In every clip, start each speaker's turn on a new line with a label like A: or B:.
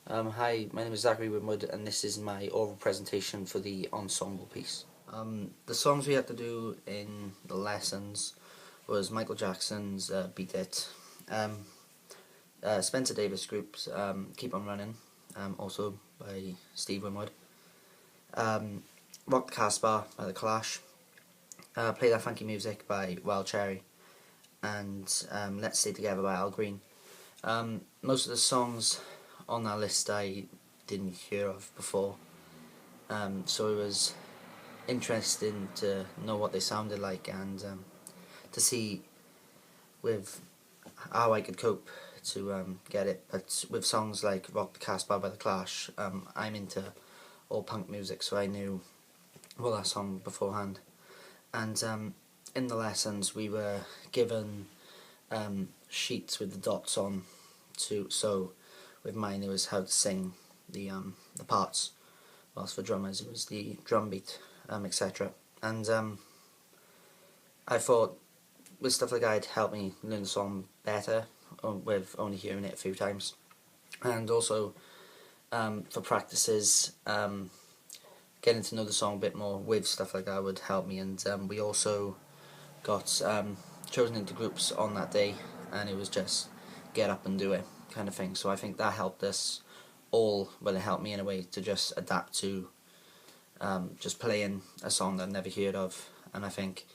A: Hi, my name is Zachary Winwood and this is my oral presentation for the ensemble piece. The songs we had to do in the lessons was Michael Jackson's Beat It, Spencer Davis Group's Keep On Running, also by Steve Winwood, Rock the Casbah by The Clash, Play That Funky Music by Wild Cherry, and Let's Stay Together by Al Green. Most of the songs on that list I didn't hear of before, so it was interesting to know what they sounded like and to see with how I could cope to get it. But with songs like Rock the Casbah by The Clash, I'm into all punk music, so I knew well that song beforehand. And in the lessons we were given sheets with the dots on, so with mine it was how to sing the parts, whilst for drummers it was the drum beat, etc. And I thought with stuff like that it'd help me learn the song better with only hearing it a few times. And also for practices, getting to know the song a bit more with stuff like that would help me. And we also got chosen into groups on that day, and it was just get up and do it kind of thing. So I think that helped us all, well, it helped me in a way to just adapt to just playing a song that I'd never heard of, and I think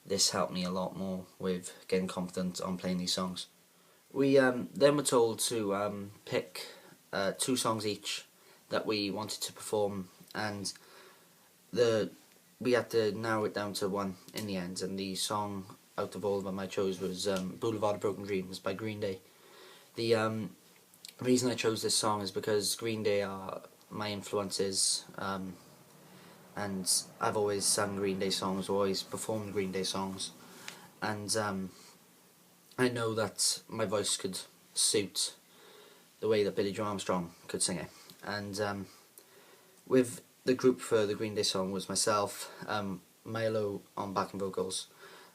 A: this helped me a lot more with getting confident on playing these songs. We then were told to pick 2 songs each that we wanted to perform, and we had to narrow it down to one in the end, and the song out of all of them I chose was Boulevard of Broken Dreams by Green Day. The reason I chose this song is because Green Day are my influences, and I've always sung Green Day songs, always performed Green Day songs, and I know that my voice could suit the way that Billy Joe Armstrong could sing it. And with the group for the Green Day song was myself, Milo on backing vocals,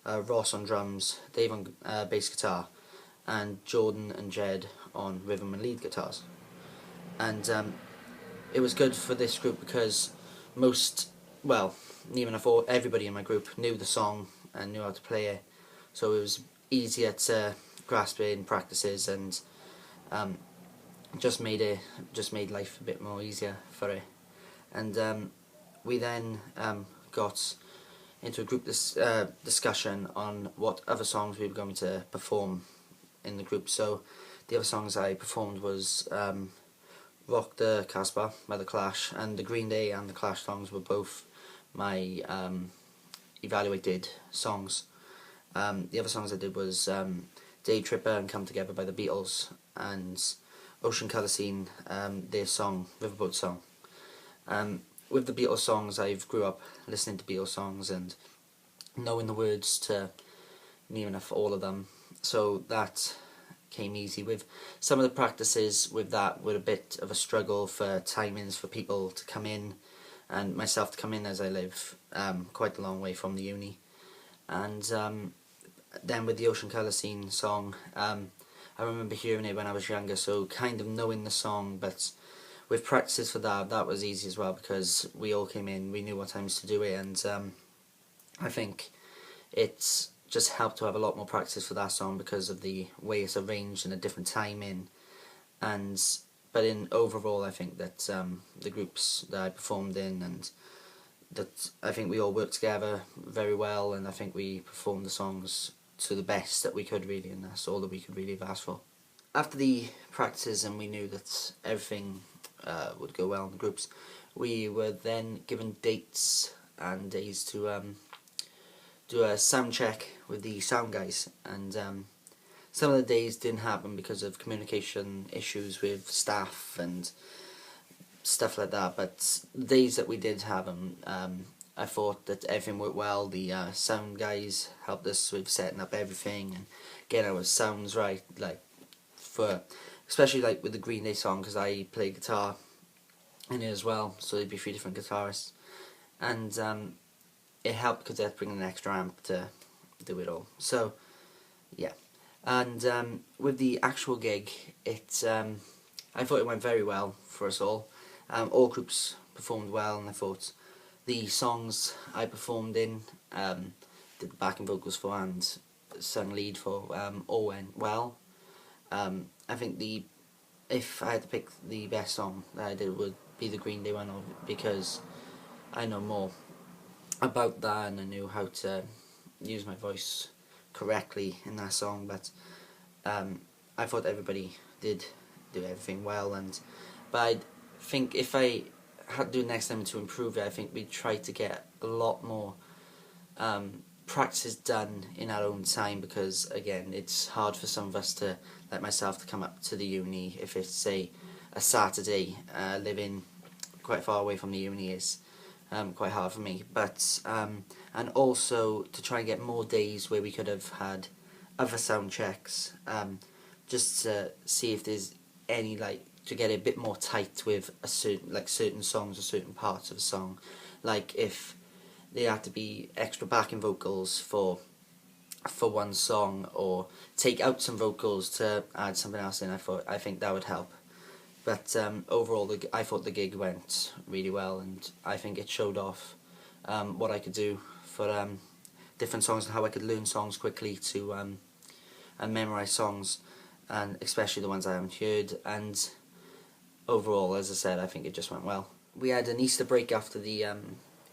A: Ross on drums, Dave on bass guitar, and Jordan and Jed on rhythm and lead guitars. And it was good for this group because even I thought everybody in my group knew the song and knew how to play it, so it was easier to grasp it in practices, and just made life a bit more easier for it. And we then got into a group discussion on what other songs we were going to perform in the group. So the other songs I performed was Rock the Casbah by The Clash, and the Green Day and The Clash songs were both my evaluated songs. The other songs I did was Day Tripper and Come Together by the Beatles, and Ocean Colour Scene, their song, Riverboat Song. With the Beatles songs, I've grew up listening to Beatles songs and knowing the words to near enough all of them, so that came easy. With some of the practices with that were a bit of a struggle for timings for people to come in, and myself to come in, as I live quite a long way from the uni. And then with the Ocean Colour Scene song, I remember hearing it when I was younger, so kind of knowing the song, but with practices for that was easy as well, because we all came in, we knew what times to do it, and I think it's just helped to have a lot more practice for that song because of the way it's arranged and a different timing. But in overall, I think that the groups that I performed in, and that I think we all worked together very well, and I think we performed the songs to the best that we could really, and that's all that we could really have asked for. After the practices and we knew that everything would go well in the groups, we were then given dates and days to do a sound check with the sound guys, and some of the days didn't happen because of communication issues with staff and stuff like that, but the days that we did have them, I thought that everything worked well. The sound guys helped us with setting up everything and getting our sounds right, especially like with the Green Day song, because I play guitar in it as well, so there'd be 3 different guitarists, and it helped because they had to bring an extra amp to do it all. So yeah, and with the actual gig, I I thought it went very well for us all. All groups performed well, and I thought the songs I performed in, did the backing vocals for and sung lead for, all went well. I think if I had to pick the best song that I did would be the Green Day one, because I know more about that and I knew how to use my voice correctly in that song. But I thought everybody did do everything well, but I think if I had to do next time to improve it, I think we'd try to get a lot more practices done in our own time, because again, it's hard for some of us like myself, to come up to the uni if it's, say, a Saturday. Living quite far away from the uni is quite hard for me, but and also to try and get more days where we could have had other sound checks, just to see if there's any, like, to get a bit more tight with certain songs or certain parts of a song, like if there had to be extra backing vocals for one song, or take out some vocals to add something else in. I think that would help. But overall, I thought the gig went really well, and I think it showed off what I could do for different songs, and how I could learn songs quickly to and memorise songs, and especially the ones I haven't heard. And overall, as I said, I think it just went well. We had an Easter break after the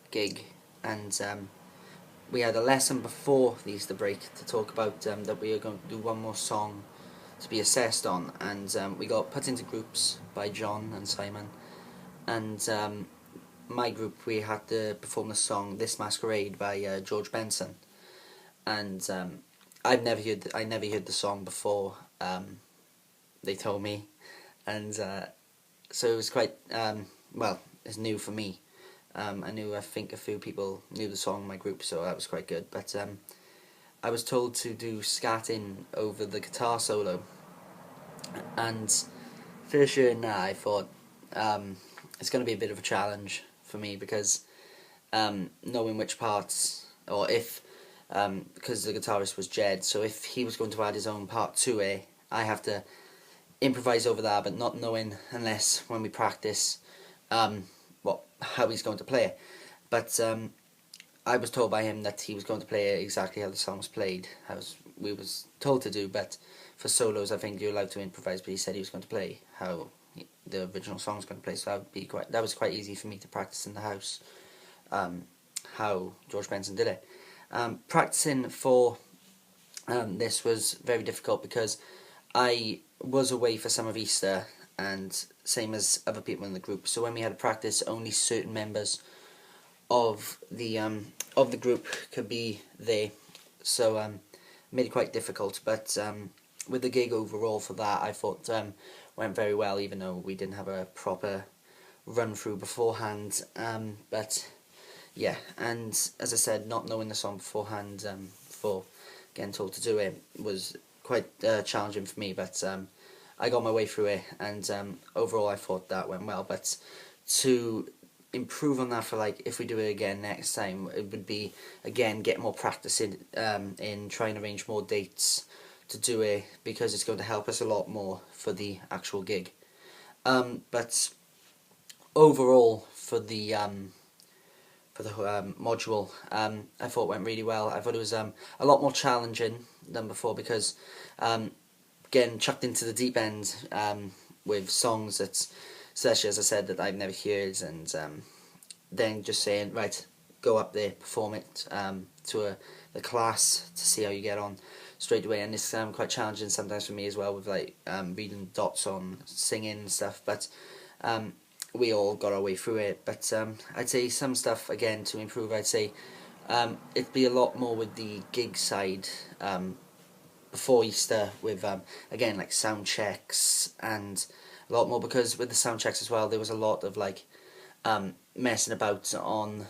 A: gig, and we had a lesson before the Easter break to talk about that we were going to do one more song to be assessed on, and we got put into groups by John and Simon, and my group, we had to perform the song "This Masquerade" by George Benson, and I never heard the song before. They told me, and so it was quite well, it's new for me. I think a few people knew the song in my group, so that was quite good. But I was told to do scatting over the guitar solo, and first hearing that, I thought it's going to be a bit of a challenge for me, because knowing which parts, or if because the guitarist was Jed, so if he was going to add his own part to it, I have to improvise over that, but not knowing, unless when we practice, how he's going to play it. But I was told by him that he was going to play it exactly how the song was played, we was told to do. But for solos, I think you're allowed to improvise, but he said he was going to play how the original song was going to play, so that was quite easy for me to practice in the house, how George Benson did it. Practicing for this was very difficult, because I was away for some of Easter, and same as other people in the group, so when we had to practice, only certain members of the group could be there, so made it quite difficult. But with the gig overall for that, I thought went very well, even though we didn't have a proper run through beforehand. But yeah, and as I said, not knowing the song beforehand, before getting told to do it, was quite challenging for me. But I got my way through it, and overall I thought that went well. But to improve on that, for like, if we do it again next time, it would be, again, get more practice in trying to arrange more dates to do it, because it's going to help us a lot more for the actual gig. But overall, for the module, I thought it went really well. I thought it was a lot more challenging than before, because getting chucked into the deep end with songs that, especially as I said, that I've never heard, and then just saying, right, go up there, perform it to the class to see how you get on straight away. And it's quite challenging sometimes for me as well, with like reading dots on singing and stuff. But we all got our way through it. But I'd say some stuff, again, to improve. I'd say it'd be a lot more with the gig side before Easter, with again, like sound checks, and a lot more, because with the sound checks as well, there was a lot of like messing about on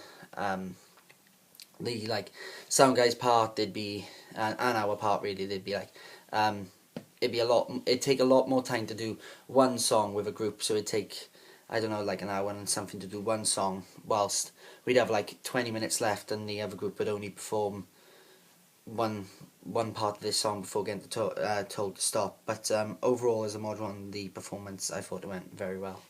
A: the like sound guy's part. They'd be and our part, really, they'd be like it'd take a lot more time to do one song with a group, so it'd take, I don't know, like an hour and something to do one song, whilst we'd have like 20 minutes left, and the other group would only perform one one part of this song before getting told to stop. But overall, as a mod on the performance, I thought it went very well.